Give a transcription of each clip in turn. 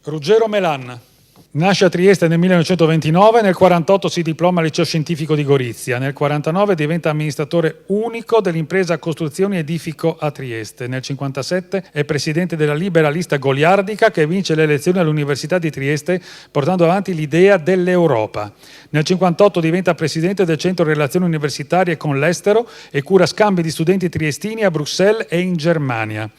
Ruggero Melan. Nasce a Trieste nel 1929, nel 1948 si diploma al liceo scientifico di Gorizia, nel 1949 diventa amministratore unico dell'impresa Costruzioni Edifico a Trieste, nel 1957 è presidente della libera lista goliardica che vince le elezioni all'Università di Trieste portando avanti l'idea dell'Europa. Nel 1958 diventa presidente del Centro Relazioni Universitarie con l'Estero e cura scambi di studenti triestini a Bruxelles e in Germania.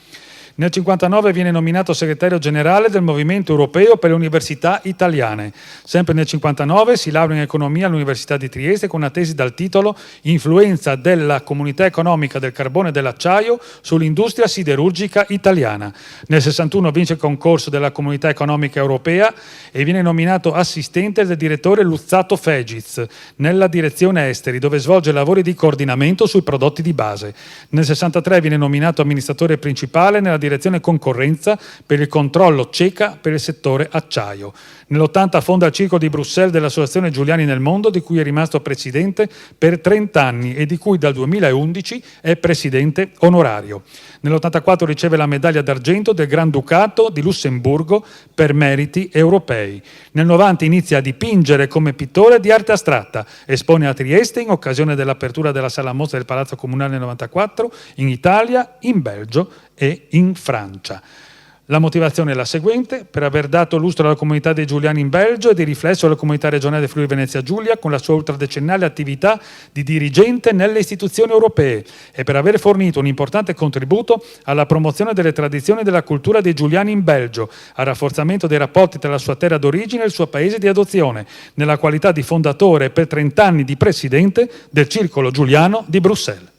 Nel 1959 viene nominato segretario generale del Movimento Europeo per le Università Italiane. Sempre nel 1959 si laurea in economia all'Università di Trieste con una tesi dal titolo Influenza della comunità economica del carbone e dell'acciaio sull'industria siderurgica italiana. Nel 1961 vince il concorso della Comunità Economica Europea e viene nominato assistente del direttore Luzzato Fegiz nella direzione esteri, dove svolge lavori di coordinamento sui prodotti di base. Nel 1963 viene nominato amministratore principale nella direzione concorrenza per il controllo CECA per il settore acciaio. Nell'80 fonda il Circolo di Bruxelles dell'Associazione Giuliani nel Mondo, di cui è rimasto presidente per 30 anni e di cui dal 2011 è presidente onorario. Nell'84 riceve la medaglia d'argento del Granducato di Lussemburgo per meriti europei. Nel 90 inizia a dipingere come pittore di arte astratta, espone a Trieste in occasione dell'apertura della Sala Mostra del Palazzo Comunale nel 94, in Italia, in Belgio e in Francia. La motivazione è la seguente: per aver dato lustro alla comunità dei Giuliani in Belgio e di riflesso alla comunità regionale del Friuli Venezia Giulia con la sua ultradecennale attività di dirigente nelle istituzioni europee e per aver fornito un importante contributo alla promozione delle tradizioni e della cultura dei Giuliani in Belgio, al rafforzamento dei rapporti tra la sua terra d'origine e il suo paese di adozione, nella qualità di fondatore e per 30 anni di presidente del Circolo Giuliano di Bruxelles.